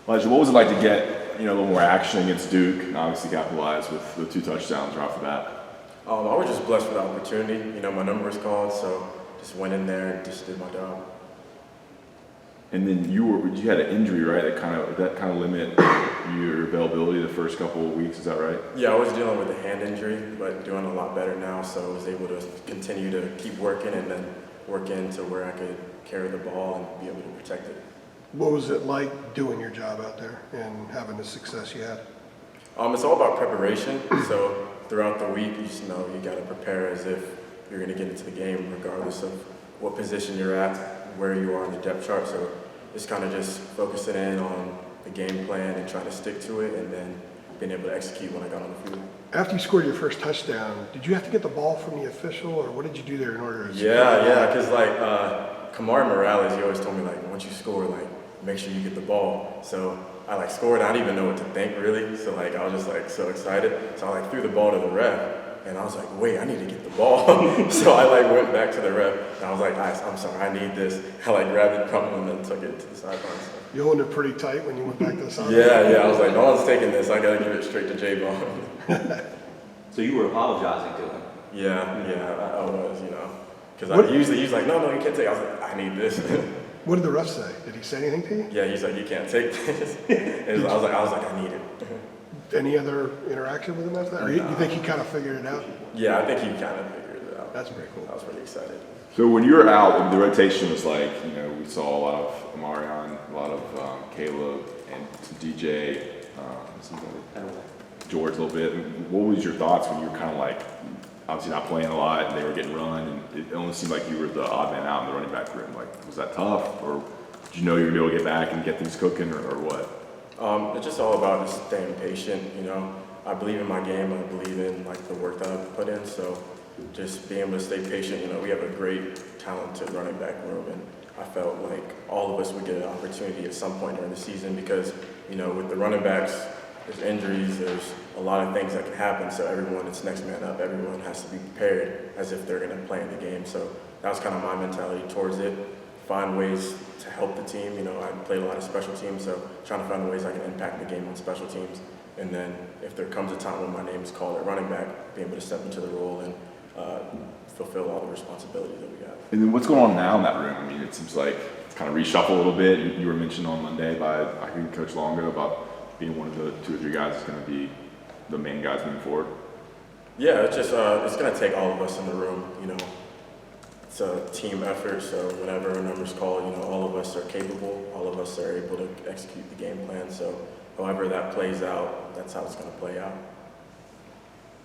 Elijah, what was it like to get a little more action against Duke and obviously capitalize with the 2 touchdowns right off the bat? I was just blessed with the opportunity. My number was called, so just went in there and just did my job. And then you had an injury, right? That kind of limit your availability the first couple of weeks. Is that right? Yeah, I was dealing with a hand injury, but doing a lot better now. So I was able to continue to keep working and then work into where I could carry the ball and be able to protect it. What was it like doing your job out there and having the success you had? It's all about preparation. So throughout the week, you just know you got to prepare as if you're going to get into the game, regardless of what position you're at, where you are on the depth chart. So it's kind of just focusing in on the game plan and trying to stick to it, and then being able to execute when I got on the field. After you scored your first touchdown, did you have to get the ball from the official, or what did you do there in order to? Yeah, because Kamari Morales, he always told me once you score, make sure you get the ball. So I scored. I didn't even know what to think really. So I was just so excited. So I threw the ball to the ref. And I was like, wait, I need to get the ball. So I went back to the ref, and I was like, I'm sorry, I need this. I grabbed it from him and then took it to the sideline. So. You holding it pretty tight when you went back to the sideline? Yeah. I was like, no one's taking this. I got to give it straight to J-Bone. So you were apologizing to him? Yeah, I was, because usually he's like, no, you can't take it. I was like, I need this. What did the ref say? Did he say anything to you? Yeah, he's like, you can't take this. And I was like, I need it. Any other interaction with him after that? Or you think he kind of figured it out? Yeah, I think he kind of figured it out. That's pretty cool. I was really excited. So when you were out, the rotation was we saw a lot of Amarion, a lot of Caleb, and some DJ, George a little bit. What was your thoughts when you were kind of obviously not playing a lot, and they were getting run, and it almost seemed like you were the odd man out in the running back room? Was that tough, or did you know you were going to be able to get back and get things cooking, or what? It's just all about just staying patient. I believe in my game. I believe in the work that I've put in. So just being able to stay patient. We have a great, talented running back room, and I felt like all of us would get an opportunity at some point during the season because with the running backs, there's injuries, there's a lot of things that can happen. So everyone, it's next man up. Everyone has to be prepared as if they're going to play in the game. So that was kind of my mentality towards it. Find ways to help the team. I played a lot of special teams, so trying to find ways I can impact the game on special teams. And then if there comes a time when my name is called at running back, being able to step into the role and fulfill all the responsibilities that we got. And then what's going on now in that room? It seems like it's kind of reshuffled a little bit. You were mentioned on Monday by Coach Longo about being one of the 2 or 3 guys that's going to be the main guys moving forward. Yeah, it's just it's going to take all of us in the room. It's a team effort, so whenever a number's called, all of us are capable, all of us are able to execute the game plan. So however that plays out, that's how it's going to play out.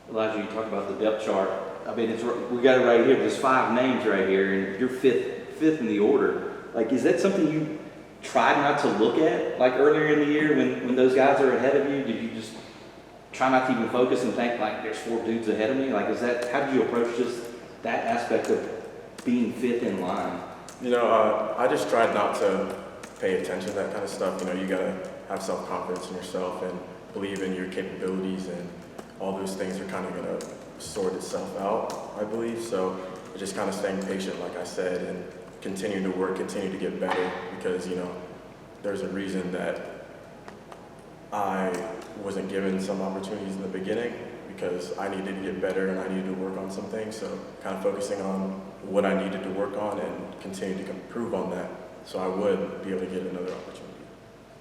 Elijah, you talk about the depth chart. We got it right here. There's 5 names right here, and you're fifth in the order. Is that something you tried not to look at earlier in the year when those guys are ahead of you? Did you just try not to even focus and think there's 4 dudes ahead of me? How did you approach just that aspect of being 5th in line? I just tried not to pay attention to that kind of stuff. You got to have self-confidence in yourself and believe in your capabilities, and all those things are kind of going to sort itself out, I believe. So just kind of staying patient, like I said, and continue to work, continue to get better, because, there's a reason that I wasn't given some opportunities in the beginning, because I needed to get better and I needed to work on some things. So kind of focusing on what I needed to work on and continue to improve on that, so I would be able to get another opportunity.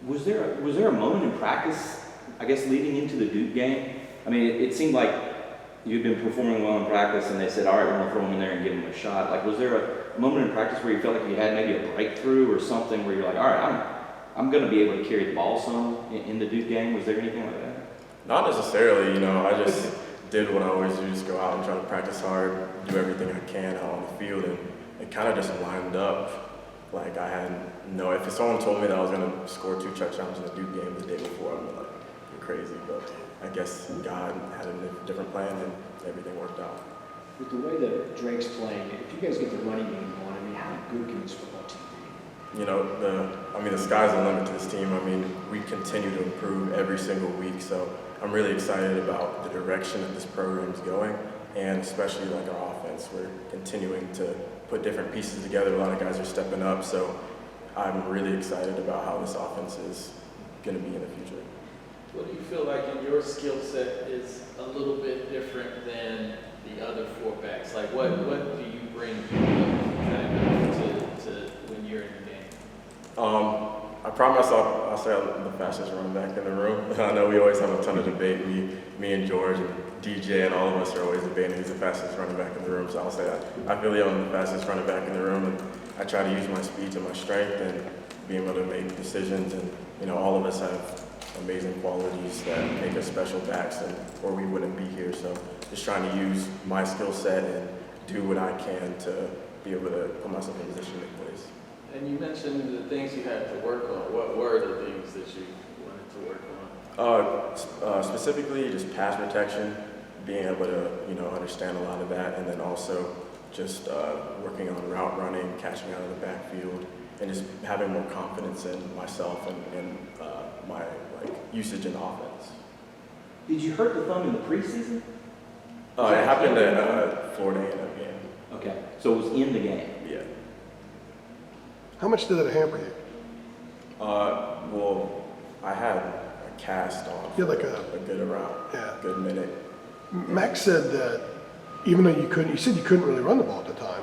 Was there a moment in practice, I guess, leading into the Duke game? It seemed like you'd been performing well in practice, and they said, all right, we're going to throw him in there and give him a shot. Was there a moment in practice where you felt like you had maybe a breakthrough or something where you're like, all right, I'm going to be able to carry the ball some in the Duke game? Was there anything like that? Not necessarily. I just did what I always do, just go out and try to practice hard, do everything I can out on the field, and it kind of just lined up. I had if someone told me that I was going to score 2 touchdowns in the Duke game the day before, I'd be like, you're crazy. But I guess God had a different plan, and everything worked out. With the way that Drake's playing, if you guys get the running game going, how good can this football team be? The sky's the limit to this team. We continue to improve every single week, so I'm really excited about the direction that this program is going, and especially our offense. We're continuing to put different pieces together. A lot of guys are stepping up, so I'm really excited about how this offense is going to be in the future. What do you feel like in your skill set is a little bit different than the other four backs? Like what do you bring to when you're in the game? I promise I'll say I'm the fastest running back in the room. I know we always have a ton of debate. Me and George and DJ and all of us are always debating who's the fastest running back in the room. So I'll say I feel like I'm the fastest running back in the room, and I try to use my speed to my strength and being able to make decisions. And all of us have amazing qualities that make us special backs, or we wouldn't be here. So just trying to use my skill set and do what I can to be able to put myself in a position to make plays. And you mentioned the things you had to work on. What were the things that you wanted to work on? Specifically, just pass protection, being able to understand a lot of that, and then also just working on route running, catching out of the backfield, and just having more confidence in myself and my usage in offense. Did you hurt the thumb in the preseason? It happened at Florida A&M game. Okay, so it was in the game. Yeah. How much did it hamper you? Well, I had a cast on You had for like a good around, Yeah. good minute. Max said that even though you said you couldn't really run the ball at the time,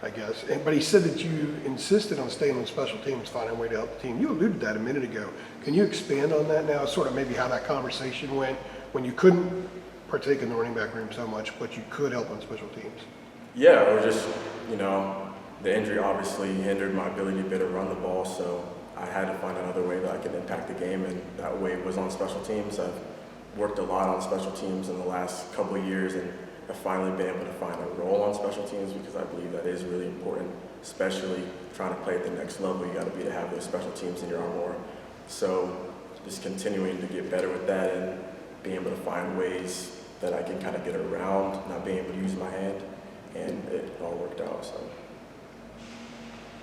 I guess, but he said that you insisted on staying on special teams, finding a way to help the team. You alluded to that a minute ago. Can you expand on that now, sort of maybe how that conversation went when you couldn't partake in the running back room so much, but you could help on special teams? Yeah, or just, the injury obviously hindered my ability to be able to run the ball, so I had to find another way that I could impact the game, and that way was on special teams. I've worked a lot on special teams in the last couple of years, and I've finally been able to find a role on special teams because I believe that is really important, especially trying to play at the next level. You got to be to have those special teams in your armor. So just continuing to get better with that and being able to find ways that I can kind of get around not being able to use my hand, and it all worked out. So.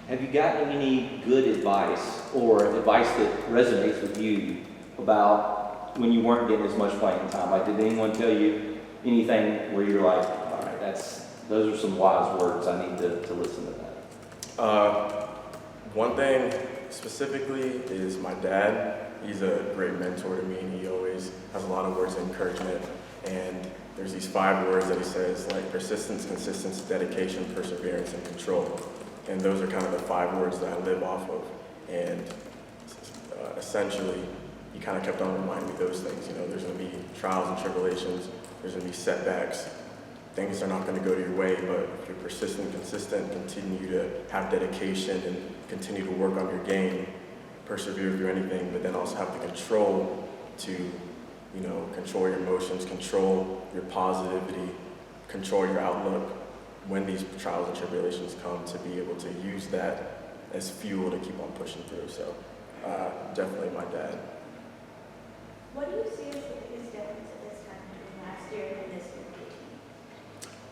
Have you gotten any good advice or advice that resonates with you about when you weren't getting as much playing time? Like, did anyone tell you anything where you're like, all right, those are some wise words, I need to listen to that? One thing specifically is my dad. He's a great mentor to me, and he always has a lot of words of encouragement. And there's these 5 words that he says, like persistence, consistency, dedication, perseverance, and control. And those are kind of the 5 words that I live off of. And essentially, he kind of kept on reminding me those things. There's going to be trials and tribulations. There's going to be setbacks. Things are not going to go your way, but if you're persistent, consistent, continue to have dedication and continue to work on your game, persevere through anything, but then also have the control to, control your emotions, control your positivity, control your outlook when these trials and tribulations come, to be able to use that as fuel to keep on pushing through. So definitely my dad. What do you see as the biggest difference at this time between last year and this year?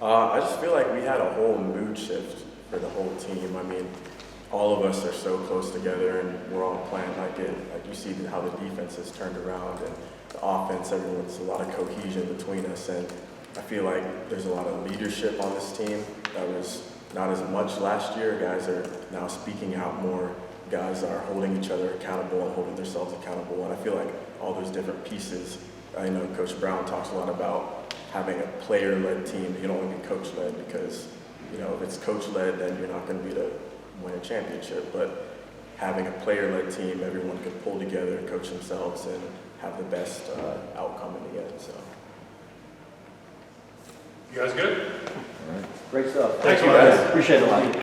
I just feel like we had a whole mood shift for the whole team. I mean, all of us are so close together, and we're all playing like it. Like you see how the defense has turned around, and the offense, there's a lot of cohesion between us, and I feel like there's a lot of leadership on this team that was not as much last year. Guys are now speaking out more. Guys are holding each other accountable and holding themselves accountable, and I feel like all those different pieces. I know Coach Brown talks a lot about having a player-led team. You don't want to be coach-led because, if it's coach-led, then you're not going to be to win a championship. But having a player-led team, everyone can pull together, coach themselves, and have the best outcome in the end. So. You guys good? Great stuff. Thank you, guys. Appreciate it a lot.